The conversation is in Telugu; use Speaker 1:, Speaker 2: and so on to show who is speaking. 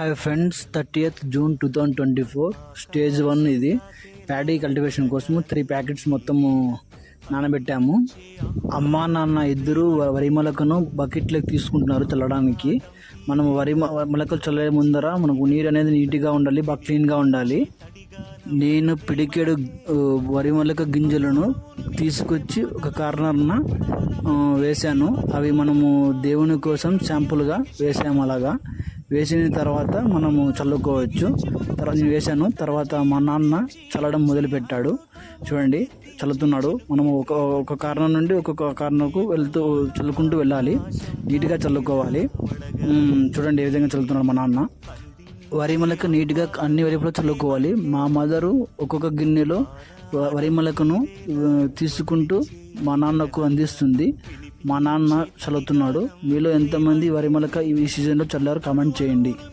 Speaker 1: Hi friends, 30th June 2024 stage 1 ఇది ప్యాడీ కల్టివేషన్ కోసము 3 ప్యాకెట్స్ మొత్తము నానబెట్టాము. అమ్మా నాన్న ఇద్దరు వరి మొలకను బకెట్లోకి తీసుకుంటున్నారు చల్లడానికి. మనం వరి మొలకలు చల్లే ముందర మనకు నీరు అనేది నీట్గా ఉండాలి, బాగా క్లీన్గా ఉండాలి. నేను పిడికెడు వరి మొలక గింజలను తీసుకొచ్చి ఒక కార్నర్న వేశాను. అవి మనము దేవుని కోసం శాంపుల్గా వేసాము. అలాగా వేసిన తర్వాత మనము చల్లుకోవచ్చు. తర్వాత నేను వేశాను, తర్వాత మా నాన్న చల్లడం మొదలుపెట్టాడు. చూడండి, చల్లుతున్నాడు. మనము ఒక కార్నర్ నుండి ఒక్కొక్క కార్నర్కు చల్లుకుంటూ వెళ్ళాలి, నీట్గా చల్లుకోవాలి. చూడండి ఏ విధంగా చల్లుతున్నాడు మా నాన్న. వరి మొలక నీట్గా అన్ని వైపులో చల్లుకోవాలి. మా మదరు ఒక్కొక్క గిన్నెలో వరి మొలకను తీసుకుంటూ మా నాన్నకు అందిస్తుంది. మా నాన్న చల్లుతున్నాడు. మీలో ఎంతమంది వరి మొలక ఈ సీజన్లో చల్లారు కామెంట్ చేయండి.